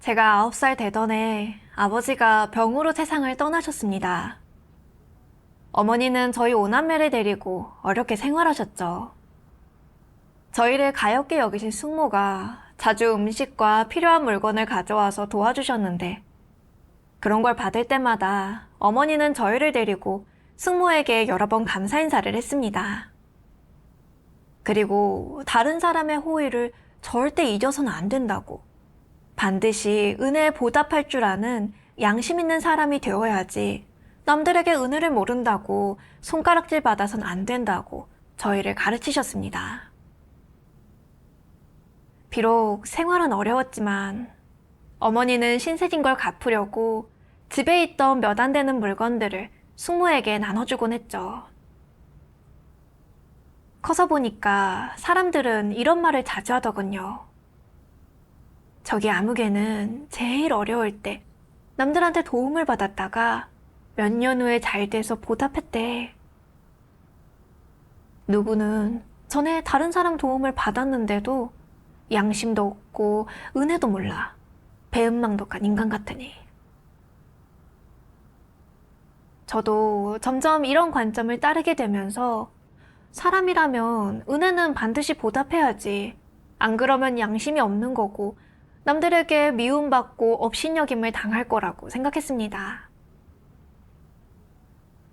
제가 9살 되던 해 아버지가 병으로 세상을 떠나셨습니다. 어머니는 저희 오남매를 데리고 어렵게 생활하셨죠. 저희를 가엾게 여기신 숙모가 자주 음식과 필요한 물건을 가져와서 도와주셨는데 그런 걸 받을 때마다 어머니는 저희를 데리고 숙모에게 여러 번 감사 인사를 했습니다. 그리고 다른 사람의 호의를 절대 잊어서는 안 된다고, 반드시 은혜에 보답할 줄 아는 양심 있는 사람이 되어야지 남들에게 은혜를 모른다고 손가락질 받아선 안 된다고 저희를 가르치셨습니다. 비록 생활은 어려웠지만 어머니는 신세진 걸 갚으려고 집에 있던 몇 안 되는 물건들을 숙모에게 나눠주곤 했죠. 커서 보니까 사람들은 이런 말을 자주 하더군요. 저기 아무개는 제일 어려울 때 남들한테 도움을 받았다가 몇 년 후에 잘 돼서 보답했대. 누구는 전에 다른 사람 도움을 받았는데도 양심도 없고 은혜도 몰라 배은망덕한 인간 같으니. 저도 점점 이런 관점을 따르게 되면서 사람이라면 은혜는 반드시 보답해야지, 안 그러면 양심이 없는 거고 남들에게 미움받고 업신여김을 당할 거라고 생각했습니다.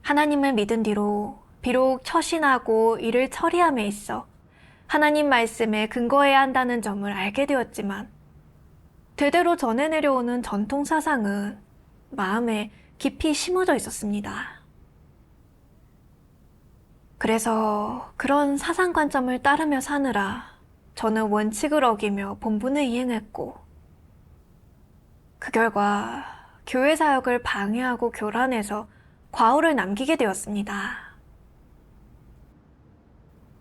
하나님을 믿은 뒤로 비록 처신하고 일을 처리함에 있어 하나님 말씀에 근거해야 한다는 점을 알게 되었지만 대대로 전해 내려오는 전통 사상은 마음에 깊이 심어져 있었습니다. 그래서 그런 사상 관점을 따르며 사느라 저는 원칙을 어기며 본분을 이행했고, 그 결과 교회 사역을 방해하고 교란해서 과오를 남기게 되었습니다.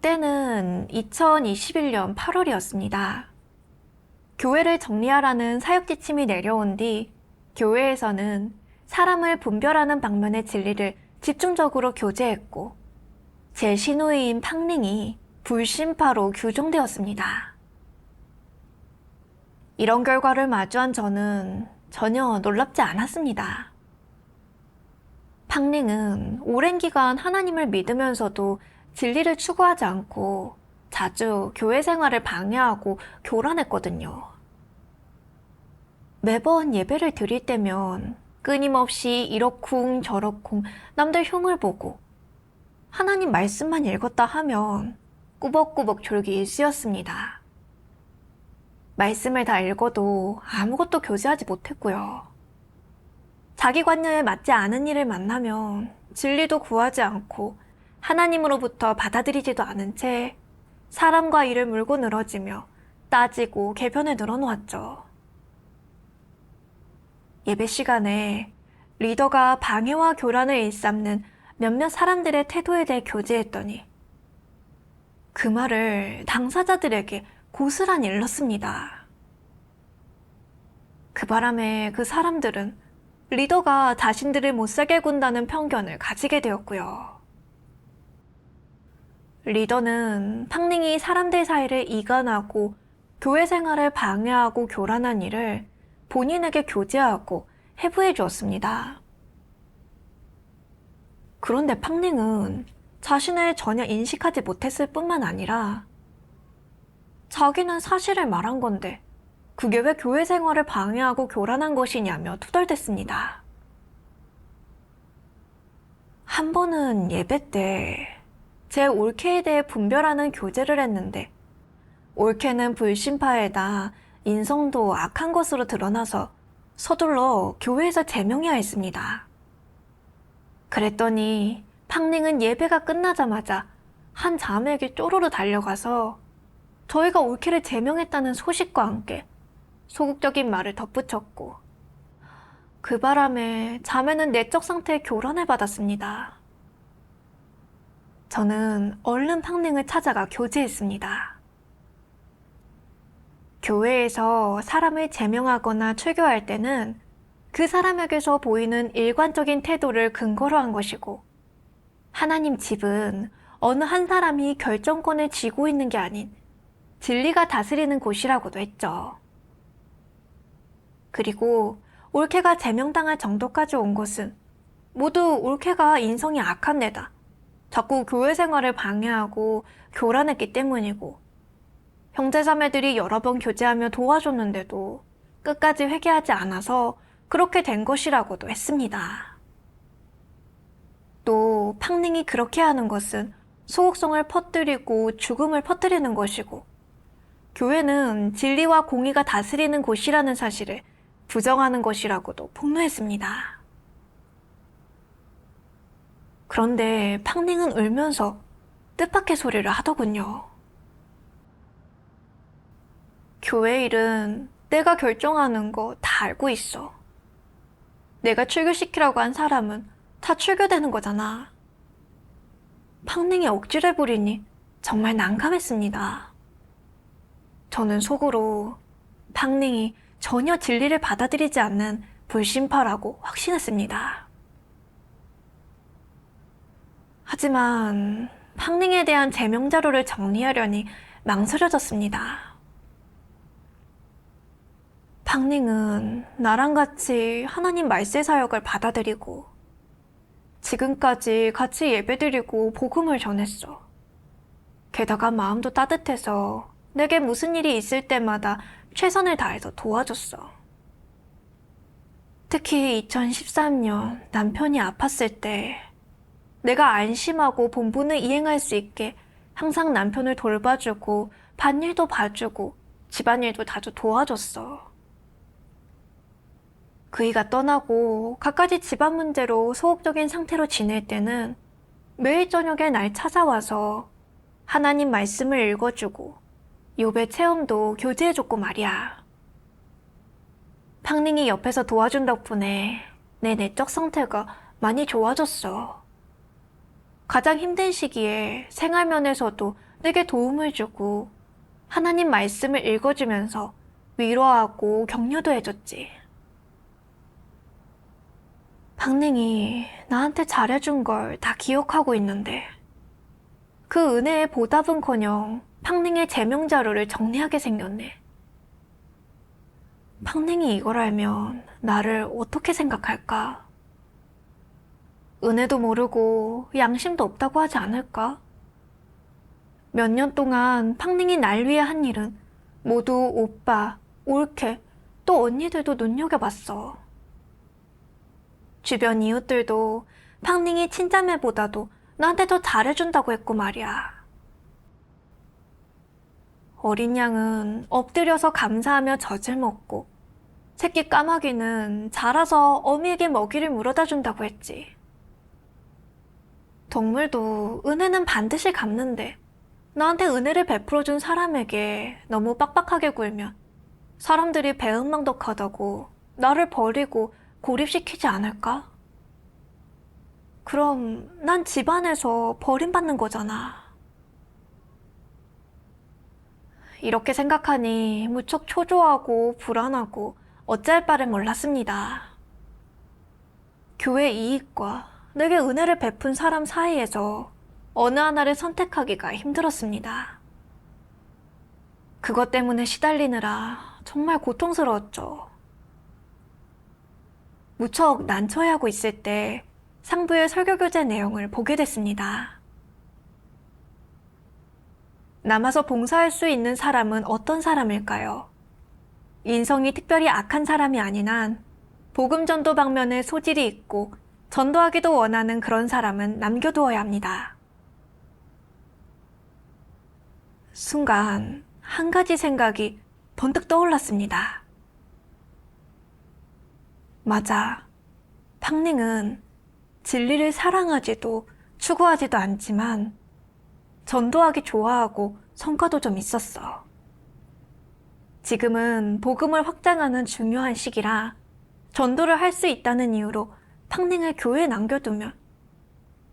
때는 2021년 8월이었습니다. 교회를 정리하라는 사역 지침이 내려온 뒤 교회에서는 사람을 분별하는 방면의 진리를 집중적으로 교제했고 제 시누이인 팡링이 불신파로 규정되었습니다. 이런 결과를 마주한 저는 전혀 놀랍지 않았습니다. 팡링은 오랜 기간 하나님을 믿으면서도 진리를 추구하지 않고 자주 교회 생활을 방해하고 교란했거든요. 매번 예배를 드릴 때면 끊임없이 이러쿵 저러쿵 남들 흉을 보고 하나님 말씀만 읽었다 하면 꾸벅꾸벅 졸기 일쑤였습니다. 말씀을 다 읽어도 아무것도 교제하지 못했고요. 자기 관념에 맞지 않은 일을 만나면 진리도 구하지 않고 하나님으로부터 받아들이지도 않은 채 사람과 일을 물고 늘어지며 따지고 개변을 늘어놓았죠. 예배 시간에 리더가 방해와 교란을 일삼는 몇몇 사람들의 태도에 대해 교제했더니 그 말을 당사자들에게 고스란히 일렀습니다. 그 바람에 그 사람들은 리더가 자신들을 못살게 군다는 편견을 가지게 되었고요. 리더는 팡링이 사람들 사이를 이간하고 교회 생활을 방해하고 교란한 일을 본인에게 교제하고 해부해 주었습니다. 그런데 팡링은 자신을 전혀 인식하지 못했을 뿐만 아니라 자기는 사실을 말한 건데 그게 왜 교회 생활을 방해하고 교란한 것이냐며 투덜댔습니다. 한 번은 예배 때 제 올케에 대해 분별하는 교제를 했는데 올케는 불신파에다 인성도 악한 것으로 드러나서 서둘러 교회에서 제명해야 했습니다. 그랬더니 팡링은 예배가 끝나자마자 한 자매에게 쪼르르 달려가서 저희가 올케를 제명했다는 소식과 함께 소극적인 말을 덧붙였고 그 바람에 자매는 내적 상태의 교란을 받았습니다. 저는 얼른 팡링을 찾아가 교제했습니다. 교회에서 사람을 제명하거나 출교할 때는 그 사람에게서 보이는 일관적인 태도를 근거로 한 것이고 하나님 집은 어느 한 사람이 결정권을 쥐고 있는 게 아닌 진리가 다스리는 곳이라고도 했죠. 그리고 올케가 제명당할 정도까지 온 것은 모두 올케가 인성이 악한 애다. 자꾸 교회 생활을 방해하고 교란했기 때문이고, 형제자매들이 여러 번 교제하며 도와줬는데도 끝까지 회개하지 않아서 그렇게 된 것이라고도 했습니다. 또 팡닝이 그렇게 하는 것은 소극성을 퍼뜨리고 죽음을 퍼뜨리는 것이고, 교회는 진리와 공의가 다스리는 곳이라는 사실을 부정하는 것이라고도 폭로했습니다. 그런데 팡닝은 울면서 뜻밖의 소리를 하더군요. 교회 일은 내가 결정하는 거 다 알고 있어. 내가 출교시키라고 한 사람은 다 출교되는 거잖아. 팡닝이 억지를 부리니 정말 난감했습니다. 저는 속으로 팡닝이 전혀 진리를 받아들이지 않는 불신파라고 확신했습니다. 하지만 팡닝에 대한 제명 자료를 정리하려니 망설여졌습니다. 팡닝은 나랑 같이 하나님 말세 사역을 받아들이고 지금까지 같이 예배드리고 복음을 전했어. 게다가 마음도 따뜻해서 내게 무슨 일이 있을 때마다 최선을 다해서 도와줬어. 특히 2013년 남편이 아팠을 때 내가 안심하고 본분을 이행할 수 있게 항상 남편을 돌봐주고 밭일도 봐주고 집안일도 자주 도와줬어. 그이가 떠나고 갖가지 집안 문제로 소극적인 상태로 지낼 때는 매일 저녁에 날 찾아와서 하나님 말씀을 읽어주고 욥의 체험도 교제해줬고 말이야. 팡닝이 옆에서 도와준 덕분에 내 내적 상태가 많이 좋아졌어. 가장 힘든 시기에 생활면에서도 내게 도움을 주고 하나님 말씀을 읽어주면서 위로하고 격려도 해줬지. 팡닝이 나한테 잘해준 걸 다 기억하고 있는데 그 은혜에 보답은커녕 팡닝의 제명 자료를 정리하게 생겼네. 팡닝이 이걸 알면 나를 어떻게 생각할까? 은혜도 모르고 양심도 없다고 하지 않을까? 몇 년 동안 팡닝이 날 위해 한 일은 모두 오빠, 올케, 또 언니들도 눈여겨봤어. 주변 이웃들도 팡닝이 친자매보다도 나한테 더 잘해준다고 했고 말이야. 어린 양은 엎드려서 감사하며 젖을 먹고 새끼 까마귀는 자라서 어미에게 먹이를 물어다 준다고 했지. 동물도 은혜는 반드시 갚는데 나한테 은혜를 베풀어준 사람에게 너무 빡빡하게 굴면 사람들이 배은망덕하다고 나를 버리고 고립시키지 않을까? 그럼 난 집안에서 버림받는 거잖아. 이렇게 생각하니 무척 초조하고 불안하고 어찌할 바를 몰랐습니다. 교회 이익과 내게 은혜를 베푼 사람 사이에서 어느 하나를 선택하기가 힘들었습니다. 그것 때문에 시달리느라 정말 고통스러웠죠. 무척 난처해하고 있을 때 상부의 설교교재 내용을 보게 됐습니다. 남아서 봉사할 수 있는 사람은 어떤 사람일까요? 인성이 특별히 악한 사람이 아닌 한 복음 전도 방면에 소질이 있고 전도하기도 원하는 그런 사람은 남겨두어야 합니다. 순간 한 가지 생각이 번뜩 떠올랐습니다. 맞아. 팡닝은 진리를 사랑하지도 추구하지도 않지만 전도하기 좋아하고 성과도 좀 있었어. 지금은 복음을 확장하는 중요한 시기라 전도를 할 수 있다는 이유로 팡닝을 교회에 남겨두면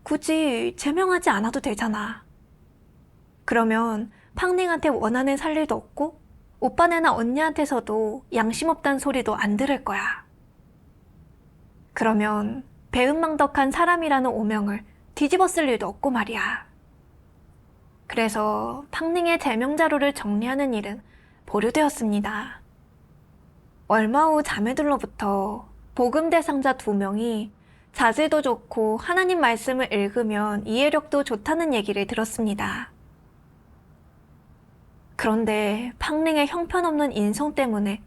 굳이 제명하지 않아도 되잖아. 그러면 팡닝한테 원하는 살 일도 없고 오빠네나 언니한테서도 양심 없단 소리도 안 들을 거야. 그러면 배은망덕한 사람이라는 오명을 뒤집어 쓸 일도 없고 말이야. 그래서 팡닝의 제명 자료를 정리하는 일은 보류되었습니다. 얼마 후 자매들로부터 복음 대상자 2명이 자질도 좋고 하나님 말씀을 읽으면 이해력도 좋다는 얘기를 들었습니다. 그런데 팡링의 형편없는 인성 때문에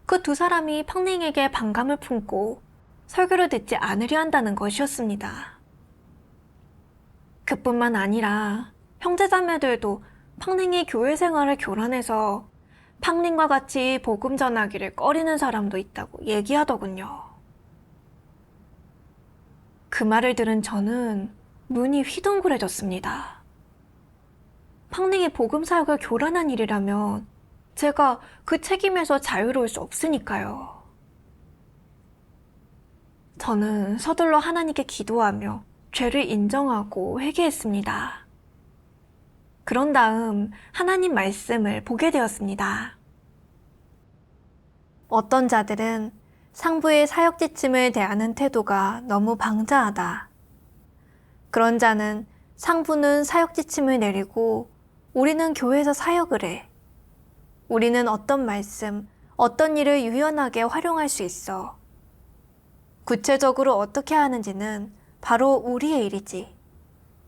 그 2사람이 팡링에게 반감을 품고 설교를 듣지 않으려 한다는 것이었습니다. 그뿐만 아니라 형제자매들도 팡링이 교회 생활을 교란해서 팡링과 같이 복음 전하기를 꺼리는 사람도 있다고 얘기하더군요. 그 말을 들은 저는 눈이 휘둥그레졌습니다. 팡링이 복음 사역을 교란한 일이라면 제가 그 책임에서 자유로울 수 없으니까요. 저는 서둘러 하나님께 기도하며 죄를 인정하고 회개했습니다. 그런 다음 하나님 말씀을 보게 되었습니다. 어떤 자들은 상부의 사역 지침을 대하는 태도가 너무 방자하다. 그런 자는 상부는 사역 지침을 내리고 우리는 교회에서 사역을 해. 우리는 어떤 말씀, 어떤 일을 유연하게 활용할 수 있어. 구체적으로 어떻게 하는지는 바로 우리의 일이지.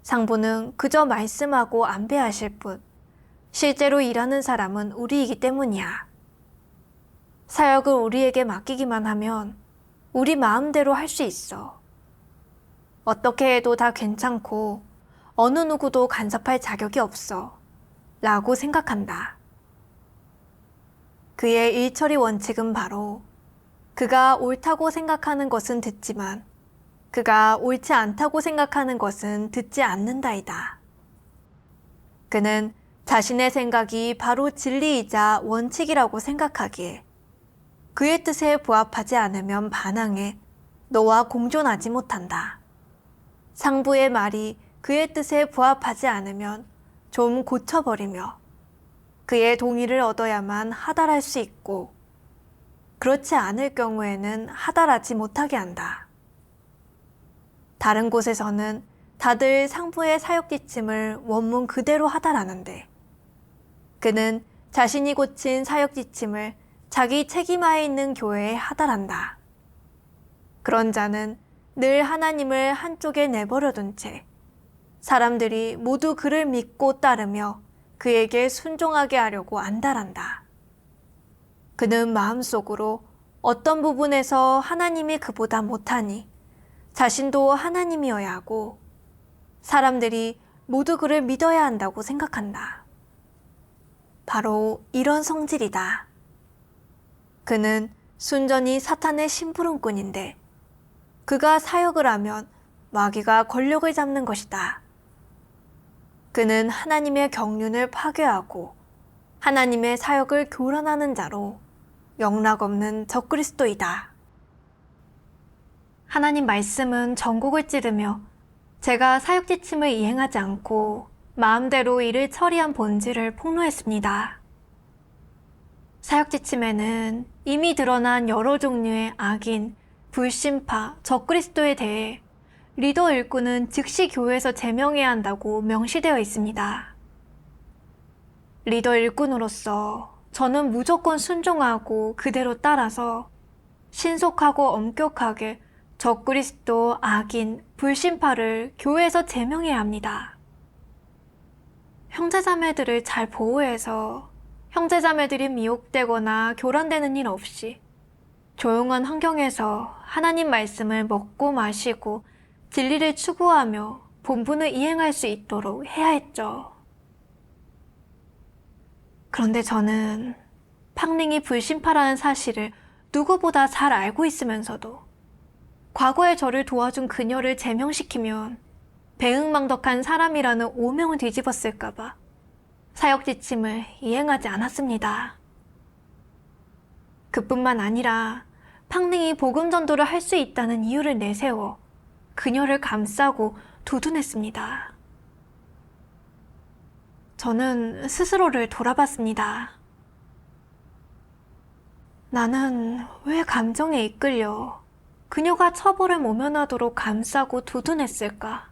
상부는 그저 말씀하고 안배하실 뿐, 실제로 일하는 사람은 우리이기 때문이야. 사역을 우리에게 맡기기만 하면 우리 마음대로 할 수 있어. 어떻게 해도 다 괜찮고 어느 누구도 간섭할 자격이 없어 라고 생각한다. 그의 일처리 원칙은 바로 그가 옳다고 생각하는 것은 듣지만 그가 옳지 않다고 생각하는 것은 듣지 않는다이다. 그는 자신의 생각이 바로 진리이자 원칙이라고 생각하기에 그의 뜻에 부합하지 않으면 반항해 너와 공존하지 못한다. 상부의 말이 그의 뜻에 부합하지 않으면 좀 고쳐버리며 그의 동의를 얻어야만 하달할 수 있고 그렇지 않을 경우에는 하달하지 못하게 한다. 다른 곳에서는 다들 상부의 사역 지침을 원문 그대로 하달하는데 그는 자신이 고친 사역 지침을 자기 책임하에 있는 교회에 하달한다. 그런 자는 늘 하나님을 한쪽에 내버려둔 채 사람들이 모두 그를 믿고 따르며 그에게 순종하게 하려고 안달한다. 그는 마음속으로 어떤 부분에서 하나님이 그보다 못하니 자신도 하나님이어야 하고 사람들이 모두 그를 믿어야 한다고 생각한다. 바로 이런 성질이다. 그는 순전히 사탄의 심부름꾼인데 그가 사역을 하면 마귀가 권력을 잡는 것이다. 그는 하나님의 경륜을 파괴하고 하나님의 사역을 교란하는 자로 영락없는 적그리스도이다. 하나님 말씀은 전곡을 찌르며 제가 사역 지침을 이행하지 않고 마음대로 일을 처리한 본질을 폭로했습니다. 사역 지침에는 이미 드러난 여러 종류의 악인, 불신파, 적그리스도에 대해 리더 일꾼은 즉시 교회에서 제명해야 한다고 명시되어 있습니다. 리더 일꾼으로서 저는 무조건 순종하고 그대로 따라서 신속하고 엄격하게 적그리스도, 악인, 불신파를 교회에서 제명해야 합니다. 형제자매들을 잘 보호해서 형제자매들이 미혹되거나 교란되는 일 없이 조용한 환경에서 하나님 말씀을 먹고 마시고 진리를 추구하며 본분을 이행할 수 있도록 해야 했죠. 그런데 저는 팡링이 불신파라는 사실을 누구보다 잘 알고 있으면서도 과거에 저를 도와준 그녀를 제명시키면 배은망덕한 사람이라는 오명을 뒤집었을까봐 사역 지침을 이행하지 않았습니다. 그뿐만 아니라 팡링이 복음 전도를 할 수 있다는 이유를 내세워 그녀를 감싸고 두둔했습니다. 저는 스스로를 돌아봤습니다. 나는 왜 감정에 이끌려 그녀가 처벌을 모면하도록 감싸고 두둔했을까?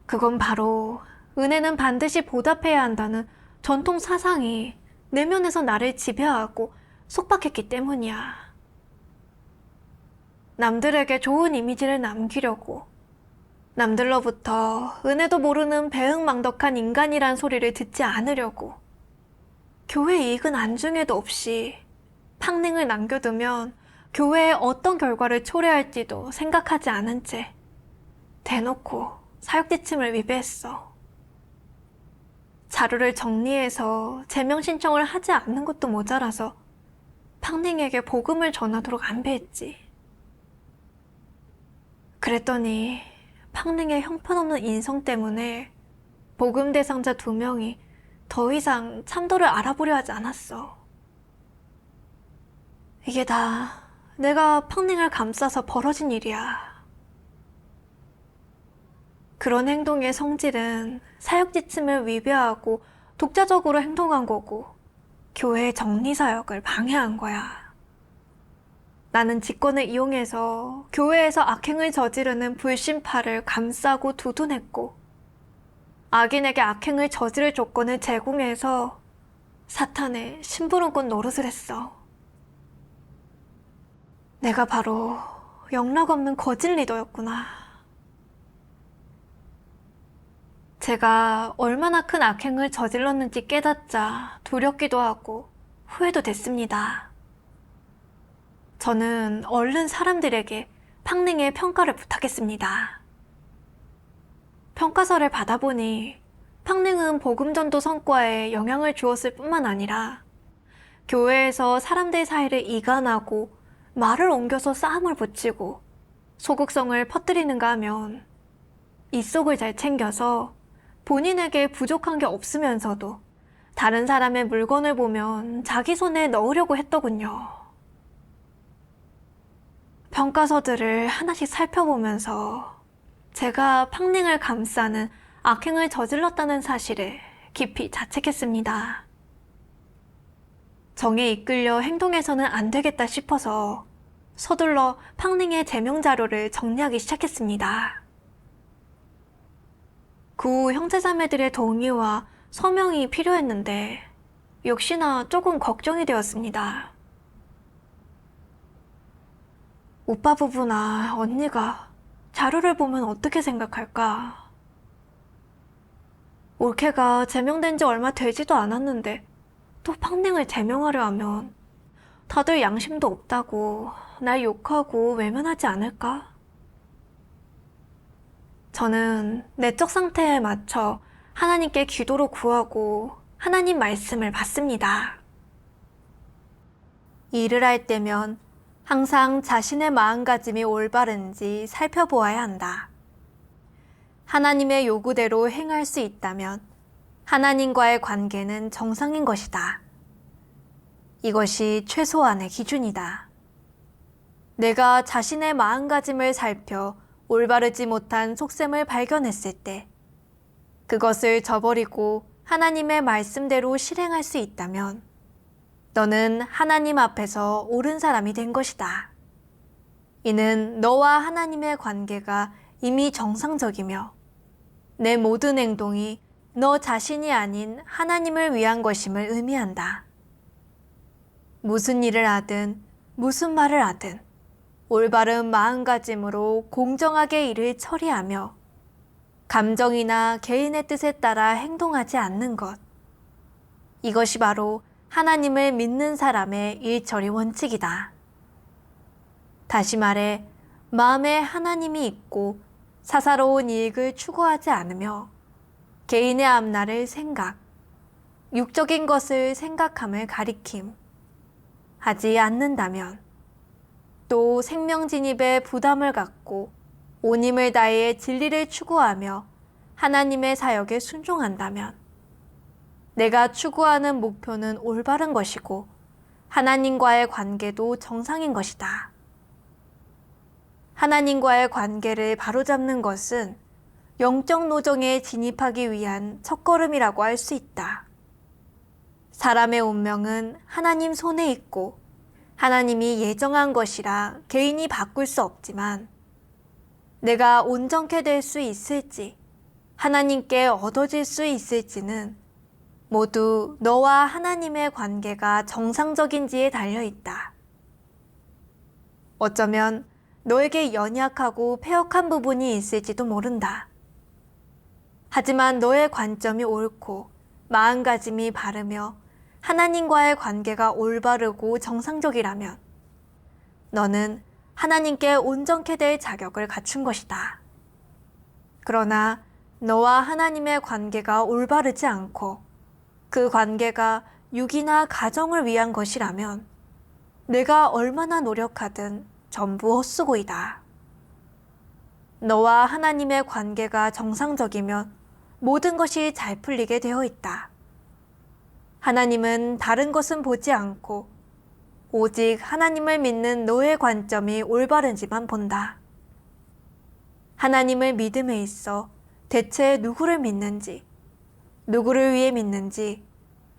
그건 바로 은혜는 반드시 보답해야 한다는 전통 사상이 내면에서 나를 지배하고 속박했기 때문이야. 남들에게 좋은 이미지를 남기려고, 남들로부터 은혜도 모르는 배은망덕한 인간이란 소리를 듣지 않으려고, 교회 이익은 안중에도 없이 팡링을 남겨두면 교회에 어떤 결과를 초래할지도 생각하지 않은 채 대놓고 사육지침을 위배했어. 자료를 정리해서 제명 신청을 하지 않는 것도 모자라서 팡링에게 복음을 전하도록 안배했지. 그랬더니 팡링의 형편없는 인성 때문에 복음 대상자 2명이 더 이상 참도를 알아보려 하지 않았어. 이게 다 내가 팡링을 감싸서 벌어진 일이야. 그런 행동의 성질은 사역지침을 위배하고 독자적으로 행동한 거고 교회의 정리사역을 방해한 거야. 나는 직권을 이용해서 교회에서 악행을 저지르는 불신파를 감싸고 두둔했고 악인에게 악행을 저지를 조건을 제공해서 사탄의 심부름꾼 노릇을 했어. 내가 바로 영락 없는 거짓 리더였구나. 제가 얼마나 큰 악행을 저질렀는지 깨닫자 두렵기도 하고 후회도 됐습니다. 저는 얼른 사람들에게 팡링의 평가를 부탁했습니다. 평가서를 받아보니 팡링은 복음전도 성과에 영향을 주었을 뿐만 아니라 교회에서 사람들 사이를 이간하고 말을 옮겨서 싸움을 붙이고 소극성을 퍼뜨리는가 하면 이속을 잘 챙겨서 본인에게 부족한 게 없으면서도 다른 사람의 물건을 보면 자기 손에 넣으려고 했더군요. 평가서들을 하나씩 살펴보면서 제가 팡링을 감싸는 악행을 저질렀다는 사실을 깊이 자책했습니다. 정에 이끌려 행동해서는 안 되겠다 싶어서 서둘러 팡링의 제명 자료를 정리하기 시작했습니다. 그 후 형제자매들의 동의와 서명이 필요했는데 역시나 조금 걱정이 되었습니다. 오빠 부부나 언니가 자료를 보면 어떻게 생각할까? 올케가 제명된 지 얼마 되지도 않았는데 또 팡링을 제명하려 하면 다들 양심도 없다고 날 욕하고 외면하지 않을까? 저는 내적 상태에 맞춰 하나님께 기도로 구하고 하나님 말씀을 받습니다. 일을 할 때면 항상 자신의 마음가짐이 올바른지 살펴보아야 한다. 하나님의 요구대로 행할 수 있다면 하나님과의 관계는 정상인 것이다. 이것이 최소한의 기준이다. 내가 자신의 마음가짐을 살펴 올바르지 못한 속셈을 발견했을 때 그것을 저버리고 하나님의 말씀대로 실행할 수 있다면 너는 하나님 앞에서 옳은 사람이 된 것이다. 이는 너와 하나님의 관계가 이미 정상적이며 내 모든 행동이 너 자신이 아닌 하나님을 위한 것임을 의미한다. 무슨 일을 하든 무슨 말을 하든 올바른 마음가짐으로 공정하게 일을 처리하며 감정이나 개인의 뜻에 따라 행동하지 않는 것. 이것이 바로 하나님을 믿는 사람의 일처리 원칙이다. 다시 말해 마음에 하나님이 있고 사사로운 이익을 추구하지 않으며 개인의 앞날을 생각, 육적인 것을 생각함을 가리킴 하지 않는다면 또 생명 진입에 부담을 갖고 온 힘을 다해 진리를 추구하며 하나님의 사역에 순종한다면 내가 추구하는 목표는 올바른 것이고 하나님과의 관계도 정상인 것이다. 하나님과의 관계를 바로잡는 것은 영적 노정에 진입하기 위한 첫걸음이라고 할 수 있다. 사람의 운명은 하나님 손에 있고 하나님이 예정한 것이라 개인이 바꿀 수 없지만 내가 온전케 될 수 있을지 하나님께 얻어질 수 있을지는 모두 너와 하나님의 관계가 정상적인지에 달려 있다. 어쩌면 너에게 연약하고 패역한 부분이 있을지도 모른다. 하지만 너의 관점이 옳고 마음가짐이 바르며 하나님과의 관계가 올바르고 정상적이라면 너는 하나님께 온전케 될 자격을 갖춘 것이다. 그러나 너와 하나님의 관계가 올바르지 않고 그 관계가 육이나 가정을 위한 것이라면 내가 얼마나 노력하든 전부 헛수고이다. 너와 하나님의 관계가 정상적이면 모든 것이 잘 풀리게 되어 있다. 하나님은 다른 것은 보지 않고 오직 하나님을 믿는 너의 관점이 올바른지만 본다. 하나님을 믿음에 있어 대체 누구를 믿는지, 누구를 위해 믿는지,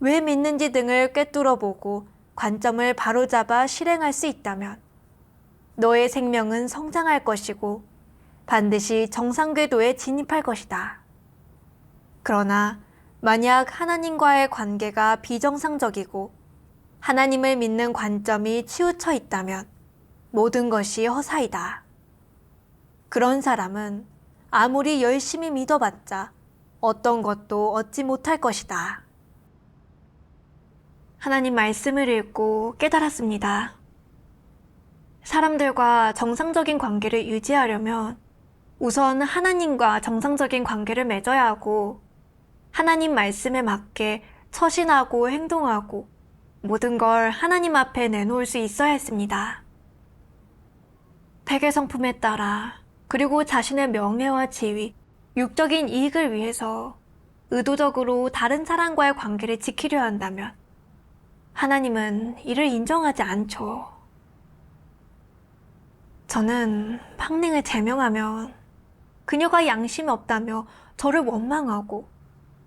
왜 믿는지 등을 꿰뚫어 보고 관점을 바로잡아 실행할 수 있다면 너의 생명은 성장할 것이고 반드시 정상 궤도에 진입할 것이다. 그러나 만약 하나님과의 관계가 비정상적이고 하나님을 믿는 관점이 치우쳐 있다면 모든 것이 허사이다. 그런 사람은 아무리 열심히 믿어봤자 어떤 것도 얻지 못할 것이다. 하나님 말씀을 읽고 깨달았습니다. 사람들과 정상적인 관계를 유지하려면 우선 하나님과 정상적인 관계를 맺어야 하고 하나님 말씀에 맞게 처신하고 행동하고 모든 걸 하나님 앞에 내놓을 수 있어야 했습니다. 백의 성품에 따라 그리고 자신의 명예와 지위, 육적인 이익을 위해서 의도적으로 다른 사람과의 관계를 지키려 한다면 하나님은 이를 인정하지 않죠. 저는 팡링을 제명하면 그녀가 양심이 없다며 저를 원망하고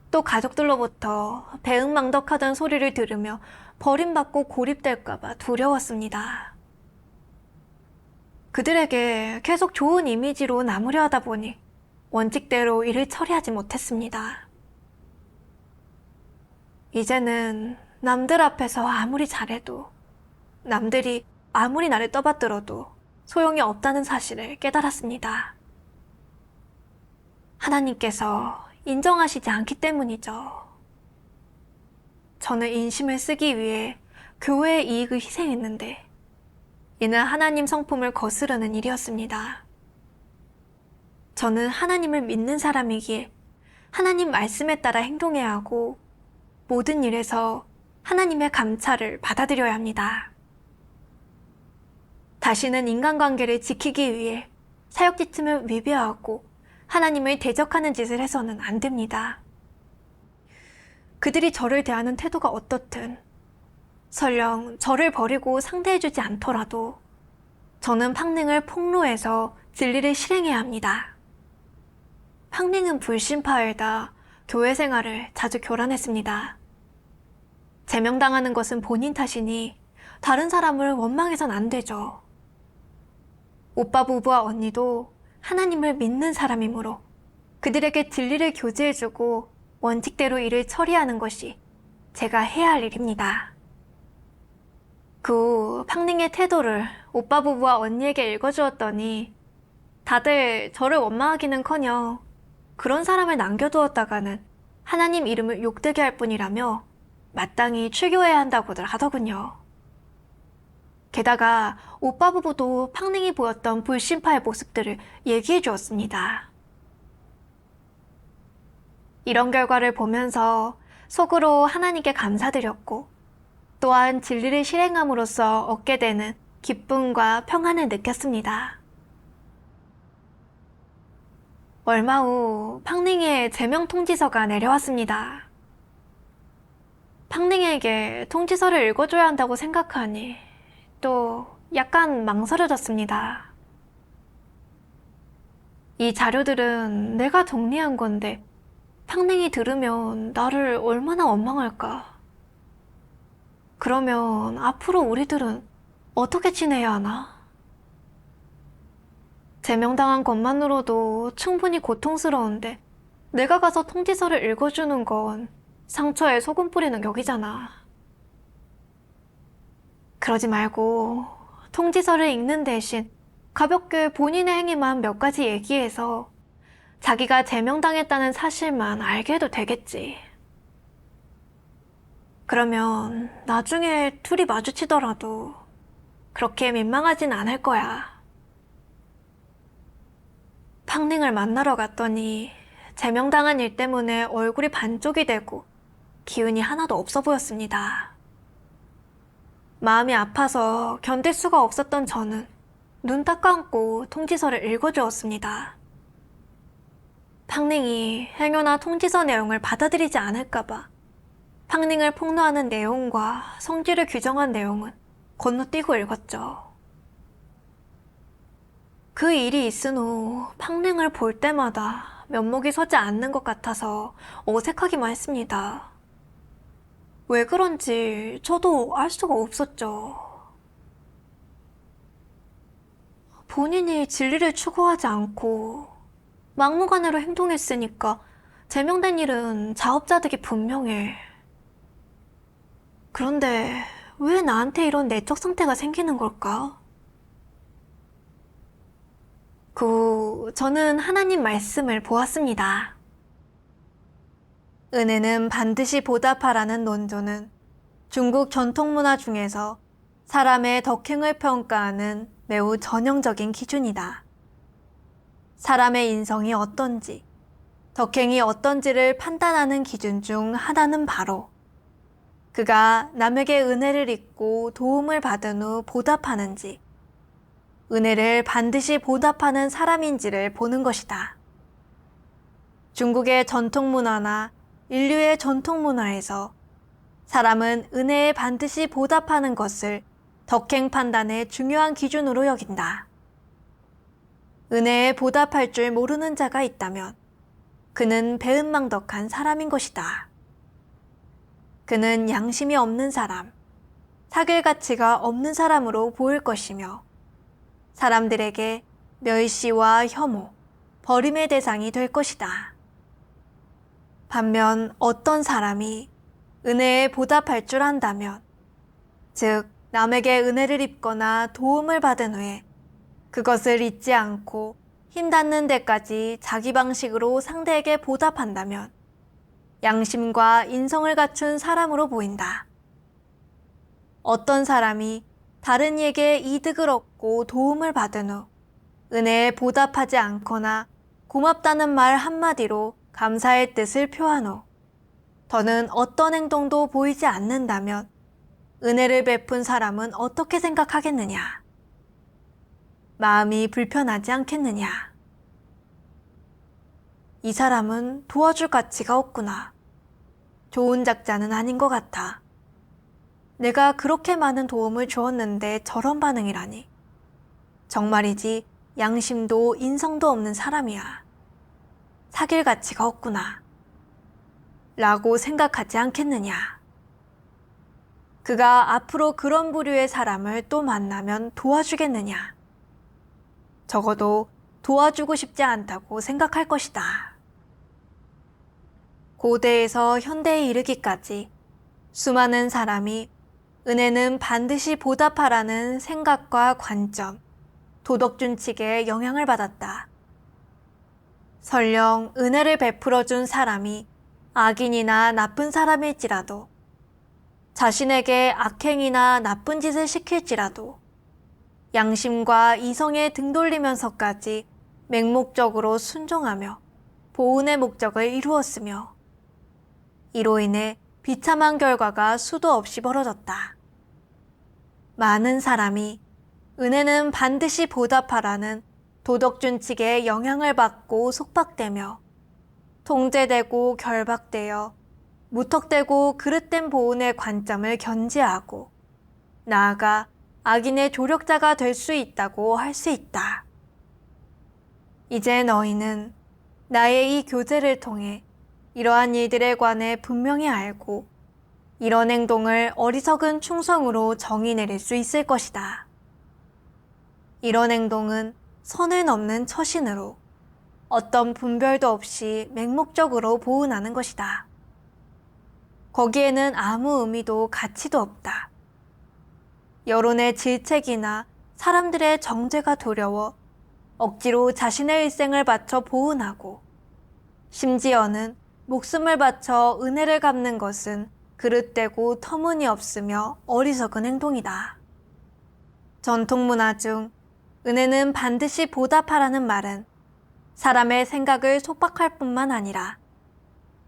또 가족들로부터 배은망덕하던 소리를 들으며 버림받고 고립될까봐 두려웠습니다. 그들에게 계속 좋은 이미지로 남으려 하다 보니 원칙대로 일을 처리하지 못했습니다. 이제는 남들 앞에서 아무리 잘해도 남들이 아무리 나를 떠받들어도 소용이 없다는 사실을 깨달았습니다. 하나님께서 인정하시지 않기 때문이죠. 저는 인심을 쓰기 위해 교회의 이익을 희생했는데 이는 하나님 성품을 거스르는 일이었습니다. 저는 하나님을 믿는 사람이기에 하나님 말씀에 따라 행동해야 하고 모든 일에서 하나님의 감찰을 받아들여야 합니다. 다시는 인간관계를 지키기 위해 사역지침을 위배하고 하나님을 대적하는 짓을 해서는 안 됩니다. 그들이 저를 대하는 태도가 어떻든 설령 저를 버리고 상대해주지 않더라도 저는 팡링을 폭로해서 진리를 실행해야 합니다. 팡링은 불신파에다 교회 생활을 자주 교란했습니다. 제명당하는 것은 본인 탓이니 다른 사람을 원망해선 안 되죠. 오빠 부부와 언니도 하나님을 믿는 사람이므로 그들에게 진리를 교제해주고 원칙대로 일을 처리하는 것이 제가 해야 할 일입니다. 그 후 팡링의 태도를 오빠 부부와 언니에게 읽어주었더니 다들 저를 원망하기는커녕 그런 사람을 남겨두었다가는 하나님 이름을 욕되게 할 뿐이라며 마땅히 출교해야 한다고들 하더군요. 게다가 오빠 부부도 팡링이 보였던 불신파의 모습들을 얘기해 주었습니다. 이런 결과를 보면서 속으로 하나님께 감사드렸고 또한 진리를 실행함으로써 얻게 되는 기쁨과 평안을 느꼈습니다. 얼마 후 팡링의 제명 통지서가 내려왔습니다. 팡링에게 통지서를 읽어줘야 한다고 생각하니 또 약간 망설여졌습니다. 이 자료들은 내가 정리한 건데 팡링이 들으면 나를 얼마나 원망할까? 그러면 앞으로 우리들은 어떻게 지내야 하나? 제명당한 것만으로도 충분히 고통스러운데 내가 가서 통지서를 읽어주는 건 상처에 소금 뿌리는 격이잖아. 그러지 말고 통지서를 읽는 대신 가볍게 본인의 행위만 몇 가지 얘기해서 자기가 제명당했다는 사실만 알게 해도 되겠지. 그러면 나중에 둘이 마주치더라도 그렇게 민망하진 않을 거야. 팡링을 만나러 갔더니 제명당한 일 때문에 얼굴이 반쪽이 되고 기운이 하나도 없어 보였습니다. 마음이 아파서 견딜 수가 없었던 저는 눈 딱 감고 통지서를 읽어주었습니다. 팡링이 행여나 통지서 내용을 받아들이지 않을까봐 팡링을 폭로하는 내용과 성질을 규정한 내용은 건너뛰고 읽었죠. 그 일이 있은 후 팡링을 볼 때마다 면목이 서지 않는 것 같아서 어색하기만 했습니다. 왜 그런지 저도 알 수가 없었죠. 본인이 진리를 추구하지 않고 막무가내로 행동했으니까 제명된 일은 자업자득이 분명해. 그런데 왜 나한테 이런 내적 상태가 생기는 걸까? 그 후 저는 하나님 말씀을 보았습니다. 은혜는 반드시 보답하라는 논조는 중국 전통문화 중에서 사람의 덕행을 평가하는 매우 전형적인 기준이다. 사람의 인성이 어떤지, 덕행이 어떤지를 판단하는 기준 중 하나는 바로 그가 남에게 은혜를 입고 도움을 받은 후 보답하는지, 은혜를 반드시 보답하는 사람인지를 보는 것이다. 중국의 전통문화나 인류의 전통문화에서 사람은 은혜에 반드시 보답하는 것을 덕행 판단의 중요한 기준으로 여긴다. 은혜에 보답할 줄 모르는 자가 있다면 그는 배은망덕한 사람인 것이다. 그는 양심이 없는 사람, 사귈 가치가 없는 사람으로 보일 것이며 사람들에게 멸시와 혐오, 버림의 대상이 될 것이다. 반면 어떤 사람이 은혜에 보답할 줄 안다면, 즉 남에게 은혜를 입거나 도움을 받은 후에 그것을 잊지 않고 힘 닿는 데까지 자기 방식으로 상대에게 보답한다면 양심과 인성을 갖춘 사람으로 보인다. 어떤 사람이 다른 이에게 이득을 얻고 도움을 받은 후 은혜에 보답하지 않거나 고맙다는 말 한마디로 감사의 뜻을 표한 후 더는 어떤 행동도 보이지 않는다면 은혜를 베푼 사람은 어떻게 생각하겠느냐? 마음이 불편하지 않겠느냐? 이 사람은 도와줄 가치가 없구나. 좋은 작자는 아닌 것 같아. 내가 그렇게 많은 도움을 주었는데 저런 반응이라니. 정말이지 양심도 인성도 없는 사람이야. 사귈 가치가 없구나. 라고 생각하지 않겠느냐. 그가 앞으로 그런 부류의 사람을 또 만나면 도와주겠느냐. 적어도 도와주고 싶지 않다고 생각할 것이다. 고대에서 현대에 이르기까지 수많은 사람이 은혜는 반드시 보답하라는 생각과 관점, 도덕 준칙에 영향을 받았다. 설령 은혜를 베풀어 준 사람이 악인이나 나쁜 사람일지라도, 자신에게 악행이나 나쁜 짓을 시킬지라도 양심과 이성에 등 돌리면서까지 맹목적으로 순종하며 보은의 목적을 이루었으며 이로 인해 비참한 결과가 수도 없이 벌어졌다. 많은 사람이 은혜는 반드시 보답하라는 도덕준칙에 영향을 받고 속박되며 통제되고 결박되어 무턱대고 그릇된 보은의 관점을 견지하고 나아가 악인의 조력자가 될 수 있다고 할 수 있다. 이제 너희는 나의 이 교제를 통해 이러한 일들에 관해 분명히 알고 이런 행동을 어리석은 충성으로 정의 내릴 수 있을 것이다. 이런 행동은 선을 넘는 처신으로 어떤 분별도 없이 맹목적으로 보은하는 것이다. 거기에는 아무 의미도 가치도 없다. 여론의 질책이나 사람들의 정죄가 두려워 억지로 자신의 일생을 바쳐 보은하고 심지어는 목숨을 바쳐 은혜를 갚는 것은 그릇되고 터무니없으며 어리석은 행동이다. 전통문화 중 은혜는 반드시 보답하라는 말은 사람의 생각을 속박할 뿐만 아니라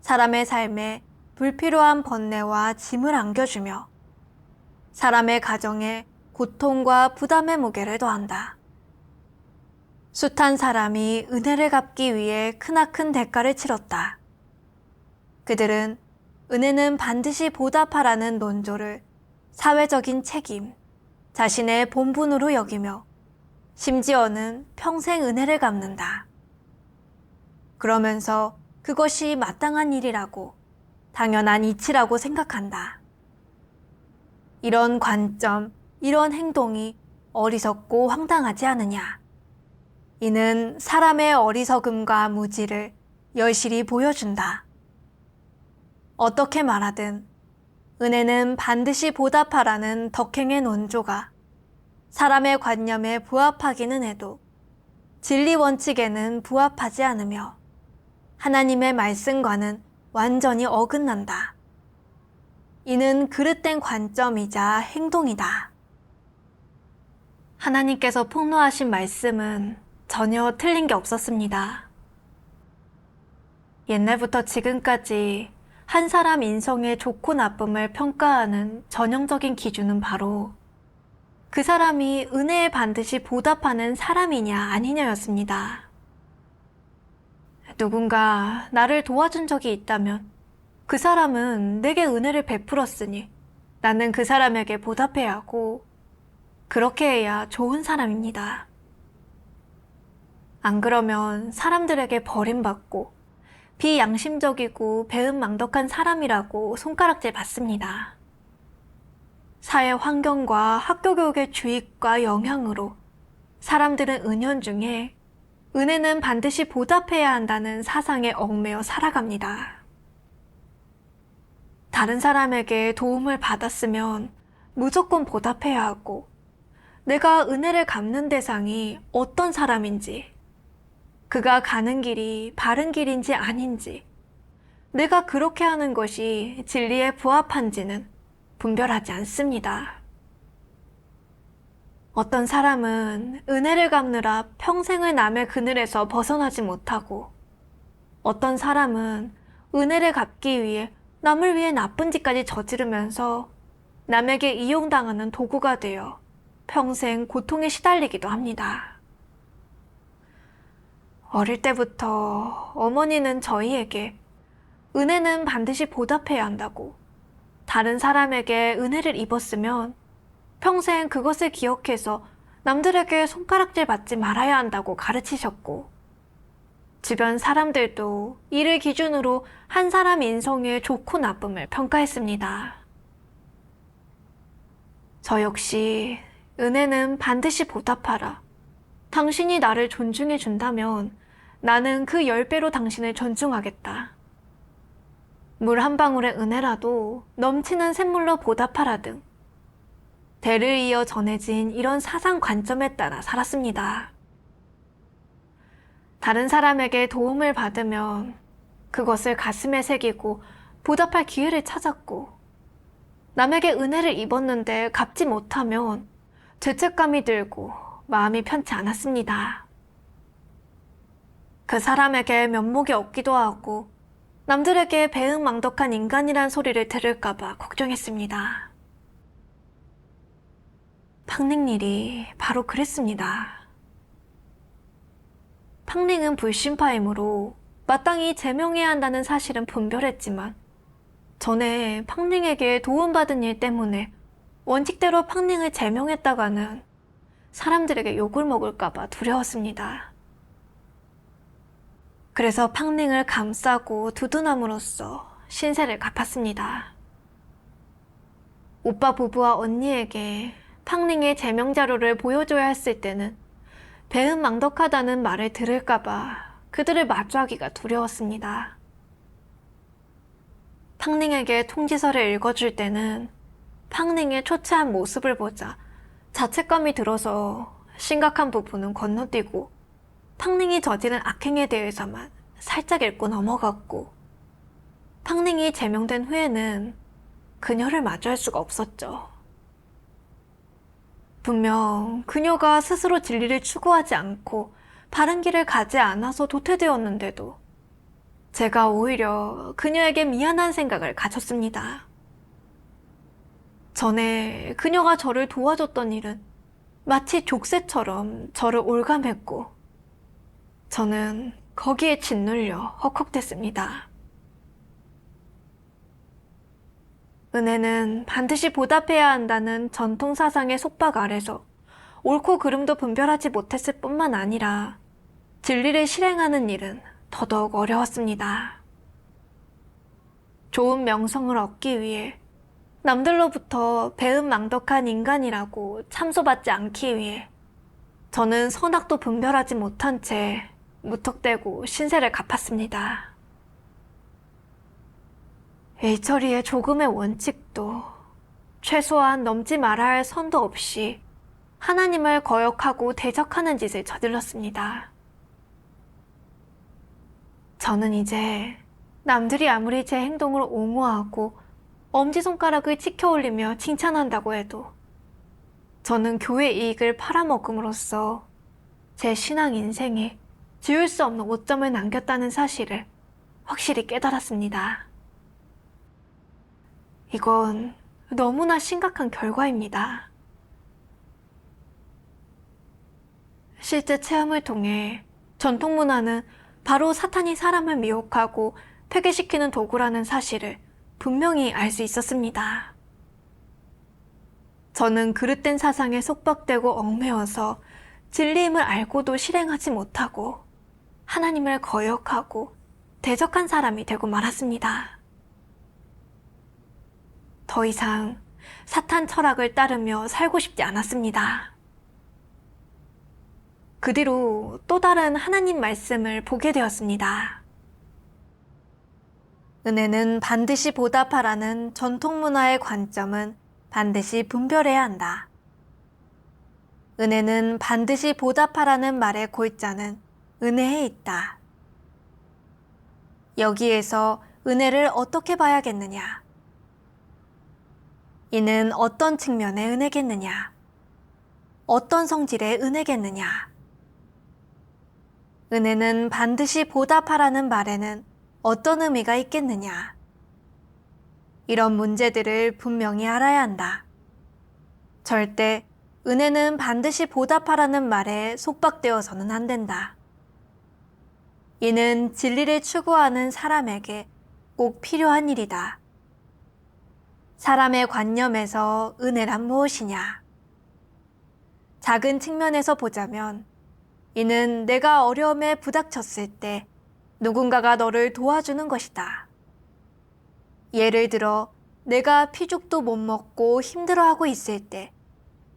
사람의 삶에 불필요한 번뇌와 짐을 안겨주며 사람의 가정에 고통과 부담의 무게를 더한다. 숱한 사람이 은혜를 갚기 위해 크나큰 대가를 치렀다. 그들은 은혜는 반드시 보답하라는 논조를 사회적인 책임, 자신의 본분으로 여기며 심지어는 평생 은혜를 갚는다. 그러면서 그것이 마땅한 일이라고, 당연한 이치라고 생각한다. 이런 관점, 이런 행동이 어리석고 황당하지 않으냐. 이는 사람의 어리석음과 무지를 여실히 보여준다. 어떻게 말하든 은혜는 반드시 보답하라는 덕행의 논조가 사람의 관념에 부합하기는 해도 진리 원칙에는 부합하지 않으며 하나님의 말씀과는 완전히 어긋난다. 이는 그릇된 관점이자 행동이다. 하나님께서 폭로하신 말씀은 전혀 틀린 게 없었습니다. 옛날부터 지금까지 한 사람 인성의 좋고 나쁨을 평가하는 전형적인 기준은 바로 그 사람이 은혜에 반드시 보답하는 사람이냐 아니냐였습니다. 누군가 나를 도와준 적이 있다면 그 사람은 내게 은혜를 베풀었으니 나는 그 사람에게 보답해야 하고 그렇게 해야 좋은 사람입니다. 안 그러면 사람들에게 버림받고 비양심적이고 배은망덕한 사람이라고 손가락질 받습니다. 사회 환경과 학교 교육의 주입과 영향으로 사람들은 은연중에 은혜는 반드시 보답해야 한다는 사상에 얽매여 살아갑니다. 다른 사람에게 도움을 받았으면 무조건 보답해야 하고 내가 은혜를 갚는 대상이 어떤 사람인지 그가 가는 길이 바른 길인지 아닌지 내가 그렇게 하는 것이 진리에 부합한지는 분별하지 않습니다. 어떤 사람은 은혜를 갚느라 평생을 남의 그늘에서 벗어나지 못하고 어떤 사람은 은혜를 갚기 위해 남을 위해 나쁜 짓까지 저지르면서 남에게 이용당하는 도구가 되어 평생 고통에 시달리기도 합니다. 어릴 때부터 어머니는 저희에게 은혜는 반드시 보답해야 한다고 다른 사람에게 은혜를 입었으면 평생 그것을 기억해서 남들에게 손가락질 받지 말아야 한다고 가르치셨고 주변 사람들도 이를 기준으로 한 사람 인성의 좋고 나쁨을 평가했습니다. 저 역시 은혜는 반드시 보답하라. 당신이 나를 존중해 준다면 나는 그 10배로 당신을 존중하겠다. 물 한 방울의 은혜라도 넘치는 샘물로 보답하라 등 대를 이어 전해진 이런 사상 관점에 따라 살았습니다. 다른 사람에게 도움을 받으면 그것을 가슴에 새기고 보답할 기회를 찾았고 남에게 은혜를 입었는데 갚지 못하면 죄책감이 들고 마음이 편치 않았습니다. 그 사람에게 면목이 없기도 하고 남들에게 배은망덕한 인간이란 소리를 들을까봐 걱정했습니다. 팡링일이 바로 그랬습니다. 팡링은 불신파이므로 마땅히 제명해야 한다는 사실은 분별했지만 전에 팡링에게 도움받은 일 때문에 원칙대로 팡링을 제명했다가는 사람들에게 욕을 먹을까봐 두려웠습니다. 그래서 팡링을 감싸고 두둔함으로써 신세를 갚았습니다. 오빠 부부와 언니에게 팡링의 제명 자료를 보여줘야 했을 때는 배은망덕하다는 말을 들을까봐 그들을 마주하기가 두려웠습니다. 팡닝에게 통지서를 읽어줄 때는 팡닝의 초췌한 모습을 보자 자책감이 들어서 심각한 부분은 건너뛰고 팡닝이 저지른 악행에 대해서만 살짝 읽고 넘어갔고, 팡닝이 제명된 후에는 그녀를 마주할 수가 없었죠. 분명 그녀가 스스로 진리를 추구하지 않고 바른 길을 가지 않아서 도태되었는데도 제가 오히려 그녀에게 미안한 생각을 가졌습니다. 전에 그녀가 저를 도와줬던 일은 마치 족쇄처럼 저를 올감했고, 저는 거기에 짓눌려 헉헉댔습니다. 은혜는 반드시 보답해야 한다는 전통 사상의 속박 아래서 옳고 그름도 분별하지 못했을 뿐만 아니라 진리를 실행하는 일은 더더욱 어려웠습니다. 좋은 명성을 얻기 위해, 남들로부터 배은망덕한 인간이라고 참소받지 않기 위해 저는 선악도 분별하지 못한 채 무턱대고 신세를 갚았습니다. 일처리의 조금의 원칙도, 최소한 넘지 말아야 할 선도 없이 하나님을 거역하고 대적하는 짓을 저질렀습니다. 저는 이제 남들이 아무리 제 행동을 옹호하고 엄지손가락을 치켜 올리며 칭찬한다고 해도 저는 교회 이익을 팔아먹음으로써 제 신앙 인생에 지울 수 없는 오점을 남겼다는 사실을 확실히 깨달았습니다. 이건 너무나 심각한 결과입니다. 실제 체험을 통해 전통 문화는 바로 사탄이 사람을 미혹하고 폐괴시키는 도구라는 사실을 분명히 알 수 있었습니다. 저는 그릇된 사상에 속박되고 얽매여서 진리임을 알고도 실행하지 못하고 하나님을 거역하고 대적한 사람이 되고 말았습니다. 더 이상 사탄 철학을 따르며 살고 싶지 않았습니다. 그 뒤로 또 다른 하나님 말씀을 보게 되었습니다. 은혜는 반드시 보답하라는 전통 문화의 관점은 반드시 분별해야 한다. 은혜는 반드시 보답하라는 말의 골자는 은혜에 있다. 여기에서 은혜를 어떻게 봐야겠느냐? 이는 어떤 측면의 은혜겠느냐? 어떤 성질의 은혜겠느냐? 은혜는 반드시 보답하라는 말에는 어떤 의미가 있겠느냐? 이런 문제들을 분명히 알아야 한다. 절대 은혜는 반드시 보답하라는 말에 속박되어서는 안 된다. 이는 진리를 추구하는 사람에게 꼭 필요한 일이다. 사람의 관념에서 은혜란 무엇이냐? 작은 측면에서 보자면 이는 내가 어려움에 부닥쳤을 때 누군가가 너를 도와주는 것이다. 예를 들어 내가 피죽도 못 먹고 힘들어하고 있을 때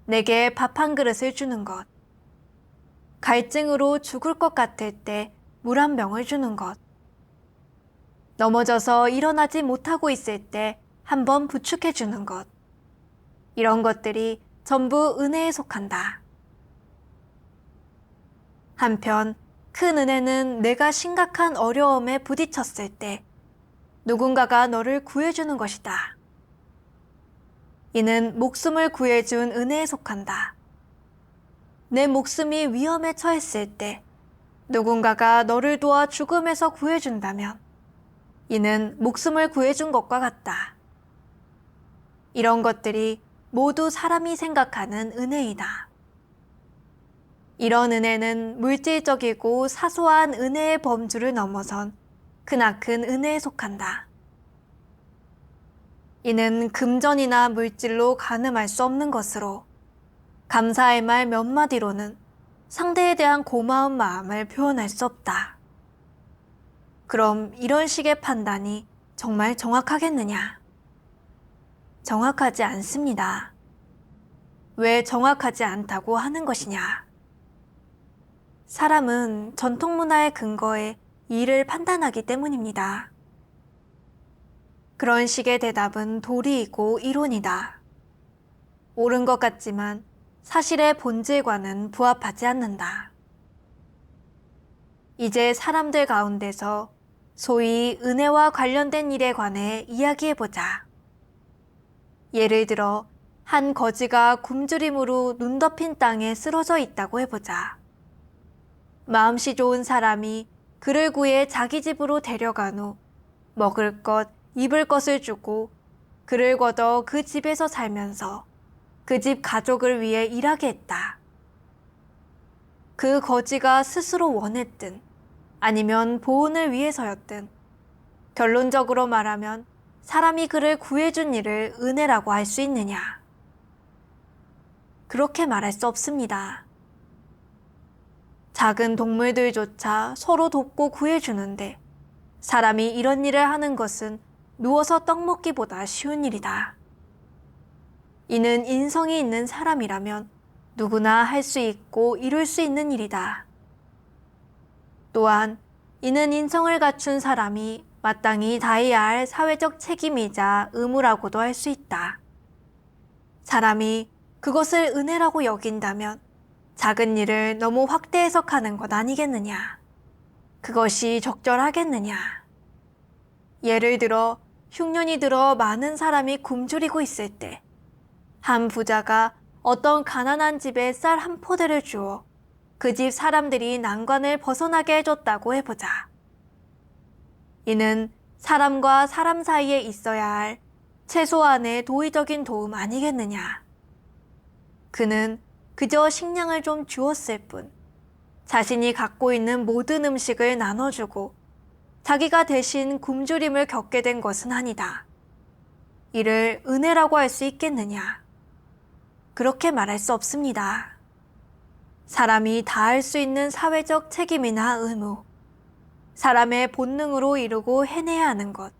내게 밥 한 그릇을 주는 것, 갈증으로 죽을 것 같을 때 물 한 병을 주는 것, 넘어져서 일어나지 못하고 있을 때 한번 부축해 주는 것, 이런 것들이 전부 은혜에 속한다. 한편 큰 은혜는 내가 심각한 어려움에 부딪혔을 때 누군가가 너를 구해주는 것이다. 이는 목숨을 구해준 은혜에 속한다. 내 목숨이 위험에 처했을 때 누군가가 너를 도와 죽음에서 구해준다면 이는 목숨을 구해준 것과 같다. 이런 것들이 모두 사람이 생각하는 은혜이다. 이런 은혜는 물질적이고 사소한 은혜의 범주를 넘어선 크나큰 은혜에 속한다. 이는 금전이나 물질로 가늠할 수 없는 것으로 감사의 말 몇 마디로는 상대에 대한 고마운 마음을 표현할 수 없다. 그럼 이런 식의 판단이 정말 정확하겠느냐? 정확하지 않습니다. 왜 정확하지 않다고 하는 것이냐? 사람은 전통 문화의 근거에 이를 판단하기 때문입니다. 그런 식의 대답은 도리이고 이론이다. 옳은 것 같지만 사실의 본질과는 부합하지 않는다. 이제 사람들 가운데서 소위 은혜와 관련된 일에 관해 이야기해보자. 예를 들어 한 거지가 굶주림으로 눈 덮인 땅에 쓰러져 있다고 해보자. 마음씨 좋은 사람이 그를 구해 자기 집으로 데려간 후 먹을 것, 입을 것을 주고 그를 걷어 그 집에서 살면서 그 집 가족을 위해 일하게 했다. 그 거지가 스스로 원했든 아니면 보온을 위해서였든 결론적으로 말하면 사람이 그를 구해준 일을 은혜라고 할 수 있느냐? 그렇게 말할 수 없습니다. 작은 동물들조차 서로 돕고 구해주는데 사람이 이런 일을 하는 것은 누워서 떡 먹기보다 쉬운 일이다. 이는 인성이 있는 사람이라면 누구나 할 수 있고 이룰 수 있는 일이다. 또한 이는 인성을 갖춘 사람이 마땅히 다해야 할 사회적 책임이자 의무라고도 할 수 있다. 사람이 그것을 은혜라고 여긴다면 작은 일을 너무 확대 해석하는 것 아니겠느냐? 그것이 적절하겠느냐? 예를 들어 흉년이 들어 많은 사람이 굶주리고 있을 때 한 부자가 어떤 가난한 집에 쌀 한 포대를 주어 그 집 사람들이 난관을 벗어나게 해줬다고 해보자. 이는 사람과 사람 사이에 있어야 할 최소한의 도의적인 도움 아니겠느냐. 그는 그저 식량을 좀 주었을 뿐 자신이 갖고 있는 모든 음식을 나눠주고 자기가 대신 굶주림을 겪게 된 것은 아니다. 이를 은혜라고 할 수 있겠느냐? 그렇게 말할 수 없습니다. 사람이 다할 수 있는 사회적 책임이나 의무, 사람의 본능으로 이루고 해내야 하는 것,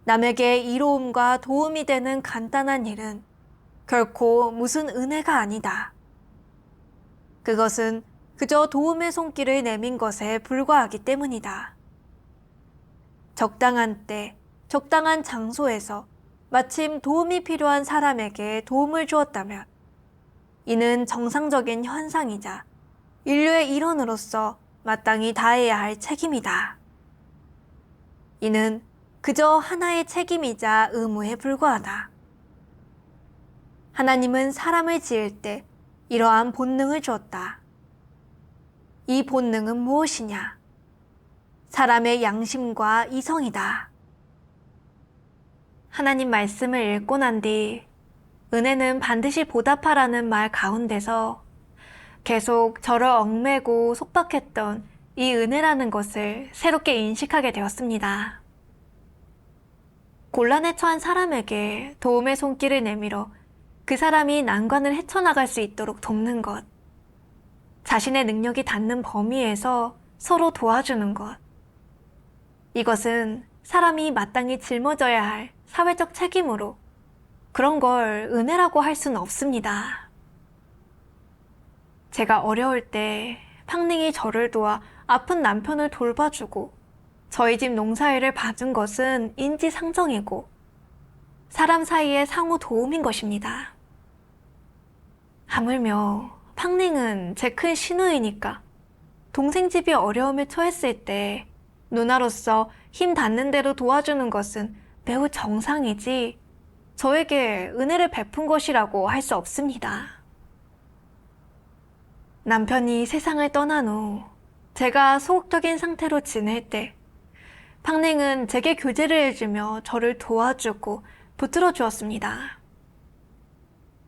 남에게 이로움과 도움이 되는 간단한 일은 결코 무슨 은혜가 아니다. 그것은 그저 도움의 손길을 내민 것에 불과하기 때문이다. 적당한 때, 적당한 장소에서 마침 도움이 필요한 사람에게 도움을 주었다면 이는 정상적인 현상이자 인류의 일원으로서 마땅히 다해야 할 책임이다. 이는 그저 하나의 책임이자 의무에 불과하다. 하나님은 사람을 지을 때 이러한 본능을 주었다. 이 본능은 무엇이냐? 사람의 양심과 이성이다. 하나님 말씀을 읽고 난 뒤 은혜는 반드시 보답하라는 말 가운데서 계속 저를 얽매고 속박했던 이 은혜라는 것을 새롭게 인식하게 되었습니다. 곤란에 처한 사람에게 도움의 손길을 내밀어 그 사람이 난관을 헤쳐나갈 수 있도록 돕는 것, 자신의 능력이 닿는 범위에서 서로 도와주는 것, 이것은 사람이 마땅히 짊어져야 할 사회적 책임으로 그런 걸 은혜라고 할 수는 없습니다. 제가 어려울 때 팡닝이 저를 도와 아픈 남편을 돌봐주고 저희 집 농사일을 봐준 것은 인지상정이고 사람 사이의 상호 도움인 것입니다. 하물며 팡닝은 제 큰 시누이니까 동생 집이 어려움에 처했을 때 누나로서 힘 닿는 대로 도와주는 것은 매우 정상이지 저에게 은혜를 베푼 것이라고 할 수 없습니다. 남편이 세상을 떠난 후 제가 소극적인 상태로 지낼 때 팡냉은 제게 교제를 해주며 저를 도와주고 붙들어 주었습니다.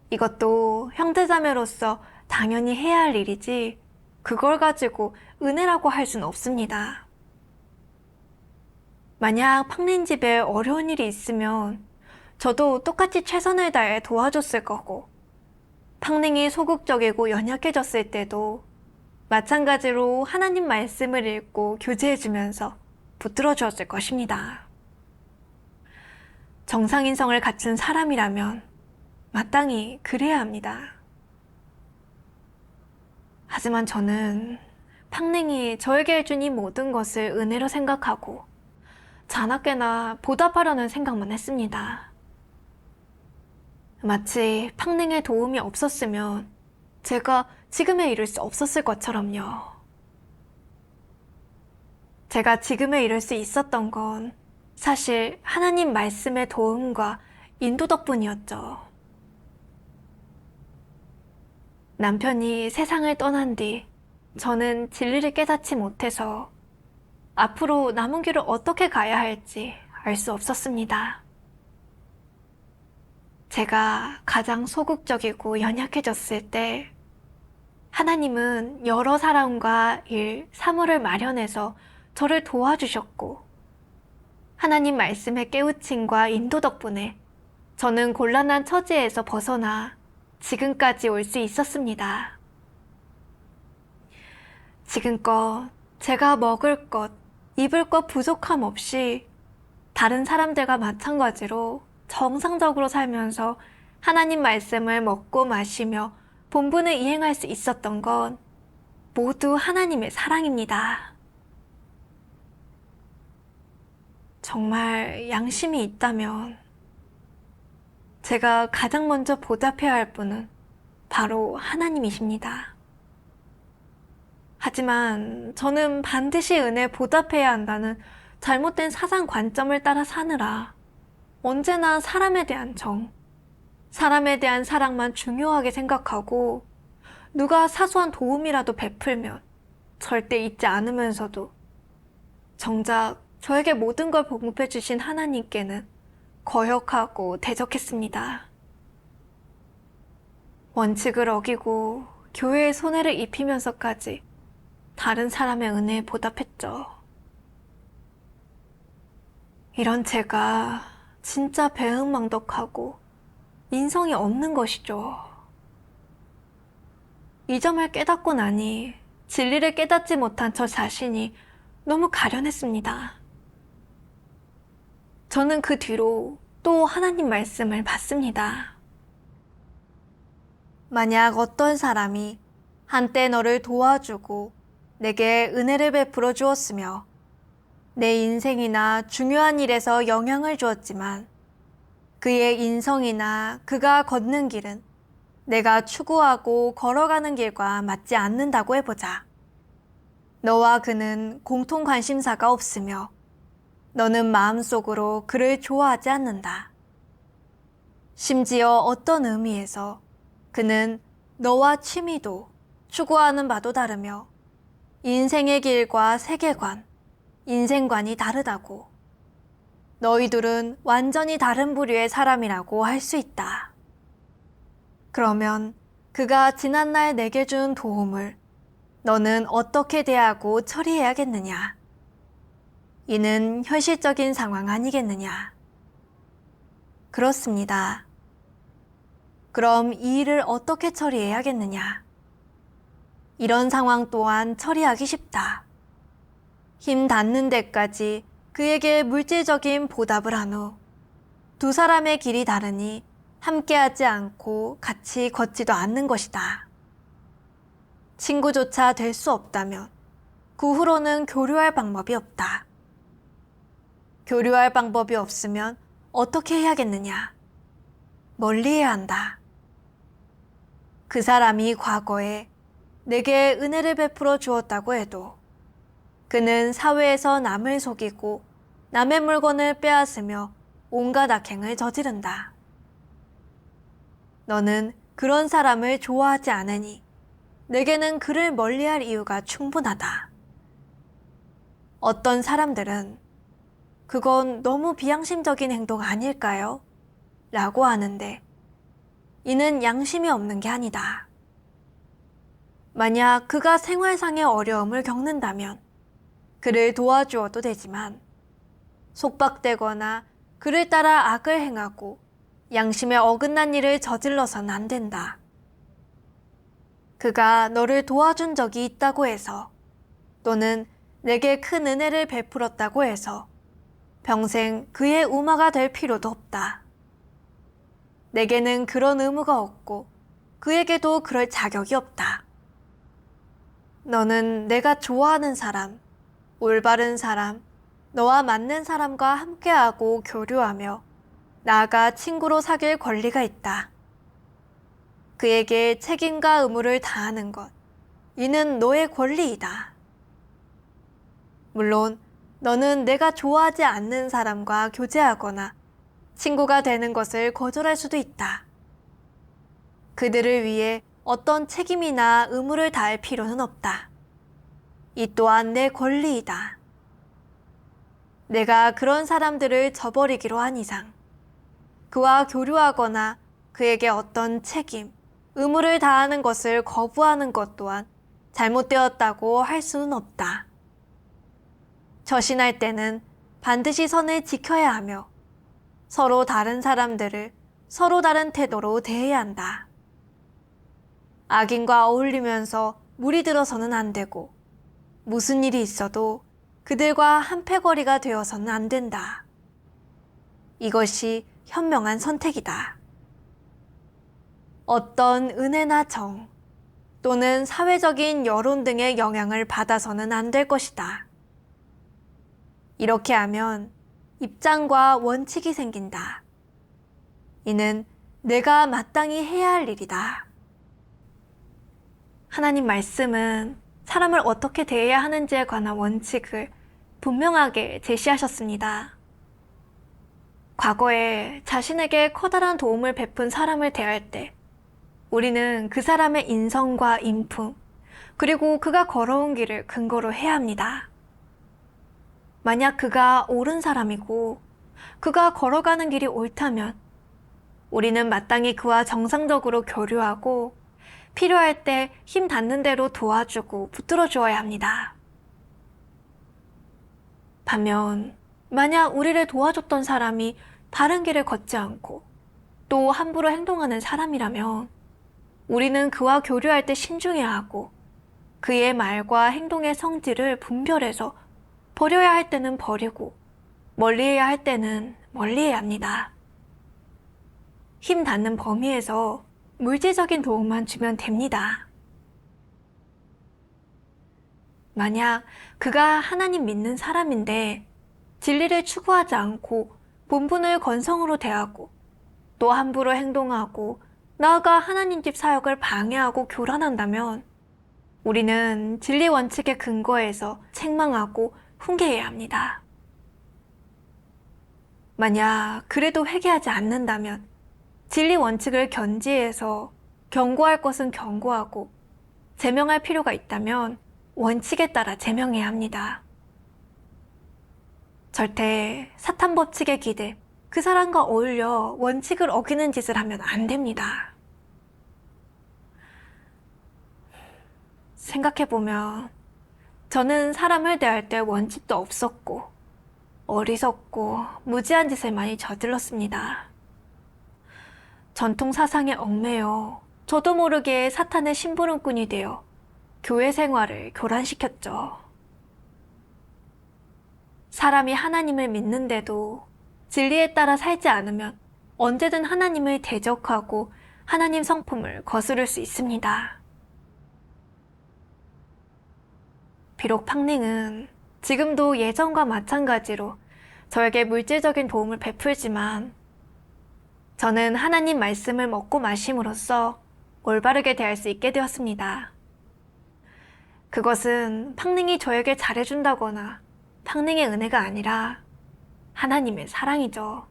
이것도 형제자매로서 당연히 해야 할 일이지 그걸 가지고 은혜라고 할 수는 없습니다. 만약 팡린 집에 어려운 일이 있으면 저도 똑같이 최선을 다해 도와줬을 거고 팡링이 소극적이고 연약해졌을 때도 마찬가지로 하나님 말씀을 읽고 교제해주면서 붙들어 주었을 것입니다. 정상인성을 갖춘 사람이라면 마땅히 그래야 합니다. 하지만 저는 팡링이 저에게 해준 이 모든 것을 은혜로 생각하고 자나깨나 보답하려는 생각만 했습니다. 마치 팡냉의 도움이 없었으면 제가 지금에 이를 수 없었을 것처럼요. 제가 지금에 이를 수 있었던 건 사실 하나님 말씀의 도움과 인도 덕분이었죠. 남편이 세상을 떠난 뒤 저는 진리를 깨닫지 못해서 앞으로 남은 길을 어떻게 가야 할지 알 수 없었습니다. 제가 가장 소극적이고 연약해졌을 때 하나님은 여러 사람과 일, 사물을 마련해서 저를 도와주셨고 하나님 말씀의 깨우침과 인도 덕분에 저는 곤란한 처지에서 벗어나 지금까지 올 수 있었습니다. 지금껏 제가 먹을 것, 입을 것 부족함 없이 다른 사람들과 마찬가지로 정상적으로 살면서 하나님 말씀을 먹고 마시며 본분을 이행할 수 있었던 건 모두 하나님의 사랑입니다. 정말 양심이 있다면 제가 가장 먼저 보답해야 할 분은 바로 하나님이십니다. 하지만 저는 반드시 은혜에 보답해야 한다는 잘못된 사상 관점을 따라 사느라 언제나 사람에 대한 정, 사람에 대한 사랑만 중요하게 생각하고 누가 사소한 도움이라도 베풀면 절대 잊지 않으면서도 정작 저에게 모든 걸 공급해 주신 하나님께는 거역하고 대적했습니다. 원칙을 어기고 교회에 손해를 입히면서까지 다른 사람의 은혜에 보답했죠. 이런 제가 진짜 배은망덕하고 인성이 없는 것이죠. 이 점을 깨닫고 나니 진리를 깨닫지 못한 저 자신이 너무 가련했습니다. 저는 그 뒤로 또 하나님 말씀을 받습니다. 만약 어떤 사람이 한때 너를 도와주고 내게 은혜를 베풀어 주었으며 내 인생이나 중요한 일에서 영향을 주었지만 그의 인성이나 그가 걷는 길은 내가 추구하고 걸어가는 길과 맞지 않는다고 해보자. 너와 그는 공통 관심사가 없으며 너는 마음속으로 그를 좋아하지 않는다. 심지어 어떤 의미에서 그는 너와 취미도 추구하는 바도 다르며 인생의 길과 세계관, 인생관이 다르다고. 너희 둘은 완전히 다른 부류의 사람이라고 할 수 있다. 그러면 그가 지난날 내게 준 도움을 너는 어떻게 대하고 처리해야겠느냐? 이는 현실적인 상황 아니겠느냐? 그렇습니다. 그럼 이 일을 어떻게 처리해야겠느냐? 이런 상황 또한 처리하기 쉽다. 힘 닿는 데까지 그에게 물질적인 보답을 한 후 두 사람의 길이 다르니 함께하지 않고 같이 걷지도 않는 것이다. 친구조차 될 수 없다면 그 후로는 교류할 방법이 없다. 교류할 방법이 없으면 어떻게 해야겠느냐? 멀리해야 한다. 그 사람이 과거에 내게 은혜를 베풀어 주었다고 해도 그는 사회에서 남을 속이고 남의 물건을 빼앗으며 온갖 악행을 저지른다. 너는 그런 사람을 좋아하지 않으니 내게는 그를 멀리할 이유가 충분하다. 어떤 사람들은 그건 너무 비양심적인 행동 아닐까요? 라고 하는데 이는 양심이 없는 게 아니다. 만약 그가 생활상의 어려움을 겪는다면 그를 도와주어도 되지만 속박되거나 그를 따라 악을 행하고 양심에 어긋난 일을 저질러선 안 된다. 그가 너를 도와준 적이 있다고 해서 또는 내게 큰 은혜를 베풀었다고 해서 평생 그의 우마가 될 필요도 없다. 내게는 그런 의무가 없고 그에게도 그럴 자격이 없다. 너는 내가 좋아하는 사람, 올바른 사람, 너와 맞는 사람과 함께하고 교류하며 나아가 친구로 사귈 권리가 있다. 그에게 책임과 의무를 다하는 것, 이는 너의 권리이다. 물론 너는 내가 좋아하지 않는 사람과 교제하거나 친구가 되는 것을 거절할 수도 있다. 그들을 위해 어떤 책임이나 의무를 다할 필요는 없다. 이 또한 내 권리이다. 내가 그런 사람들을 저버리기로 한 이상, 그와 교류하거나 그에게 어떤 책임, 의무를 다하는 것을 거부하는 것 또한 잘못되었다고 할 수는 없다. 처신할 때는 반드시 선을 지켜야 하며 서로 다른 사람들을 서로 다른 태도로 대해야 한다. 악인과 어울리면서 물이 들어서는 안 되고 무슨 일이 있어도 그들과 한패거리가 되어서는 안 된다. 이것이 현명한 선택이다. 어떤 은혜나 정 또는 사회적인 여론 등의 영향을 받아서는 안 될 것이다. 이렇게 하면 입장과 원칙이 생긴다. 이는 내가 마땅히 해야 할 일이다. 하나님 말씀은 사람을 어떻게 대해야 하는지에 관한 원칙을 분명하게 제시하셨습니다. 과거에 자신에게 커다란 도움을 베푼 사람을 대할 때 우리는 그 사람의 인성과 인품, 그리고 그가 걸어온 길을 근거로 해야 합니다. 만약 그가 옳은 사람이고 그가 걸어가는 길이 옳다면 우리는 마땅히 그와 정상적으로 교류하고 필요할 때 힘 닿는 대로 도와주고 붙들어 주어야 합니다. 반면 만약 우리를 도와줬던 사람이 바른 길을 걷지 않고 또 함부로 행동하는 사람이라면 우리는 그와 교류할 때 신중해야 하고 그의 말과 행동의 성질을 분별해서 버려야 할 때는 버리고 멀리해야 할 때는 멀리해야 합니다. 힘 닿는 범위에서 물질적인 도움만 주면 됩니다. 만약 그가 하나님 믿는 사람인데 진리를 추구하지 않고 본분을 건성으로 대하고 또 함부로 행동하고 나아가 하나님 집 사역을 방해하고 교란한다면 우리는 진리 원칙의 근거에서 책망하고 훈계해야 합니다. 만약 그래도 회개하지 않는다면 진리 원칙을 견지해서 경고할 것은 경고하고 제명할 필요가 있다면 원칙에 따라 제명해야 합니다. 절대 사탄 법칙에 기대 그 사람과 어울려 원칙을 어기는 짓을 하면 안 됩니다. 생각해보면 저는 사람을 대할 때 원칙도 없었고 어리석고 무지한 짓을 많이 저질렀습니다. 전통 사상에 얽매여 저도 모르게 사탄의 심부름꾼이 되어 교회 생활을 교란시켰죠. 사람이 하나님을 믿는데도 진리에 따라 살지 않으면 언제든 하나님을 대적하고 하나님 성품을 거스를 수 있습니다. 비록 팡링은 지금도 예전과 마찬가지로 저에게 물질적인 도움을 베풀지만 저는 하나님 말씀을 먹고 마심으로써 올바르게 대할 수 있게 되었습니다. 그것은 팡링이 저에게 잘해준다거나 팡링의 은혜가 아니라 하나님의 사랑이죠.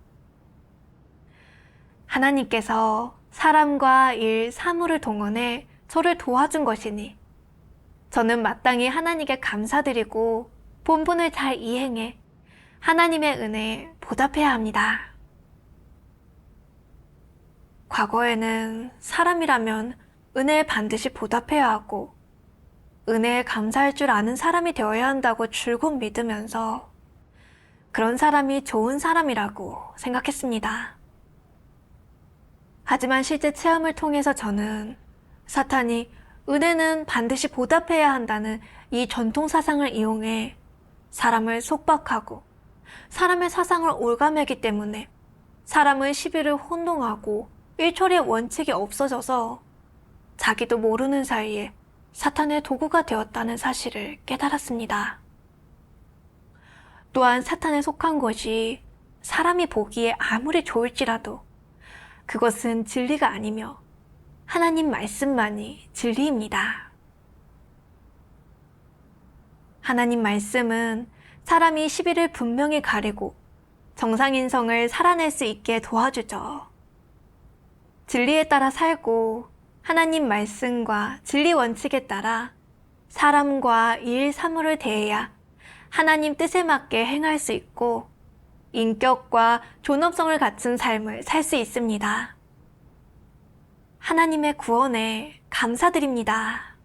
하나님께서 사람과 일, 사물을 동원해 저를 도와준 것이니 저는 마땅히 하나님께 감사드리고 본분을 잘 이행해 하나님의 은혜에 보답해야 합니다. 과거에는 사람이라면 은혜에 반드시 보답해야 하고 은혜에 감사할 줄 아는 사람이 되어야 한다고 줄곧 믿으면서 그런 사람이 좋은 사람이라고 생각했습니다. 하지만 실제 체험을 통해서 저는 사탄이 은혜는 반드시 보답해야 한다는 이 전통 사상을 이용해 사람을 속박하고 사람의 사상을 올가매기 때문에 사람의 시비를 혼동하고 일처리의 원칙이 없어져서 자기도 모르는 사이에 사탄의 도구가 되었다는 사실을 깨달았습니다. 또한 사탄에 속한 것이 사람이 보기에 아무리 좋을지라도 그것은 진리가 아니며 하나님 말씀만이 진리입니다. 하나님 말씀은 사람이 시비를 분명히 가리고 정상인성을 살아낼 수 있게 도와주죠. 진리에 따라 살고 하나님 말씀과 진리 원칙에 따라 사람과 일, 사물을 대해야 하나님 뜻에 맞게 행할 수 있고 인격과 존엄성을 갖춘 삶을 살 수 있습니다. 하나님의 구원에 감사드립니다.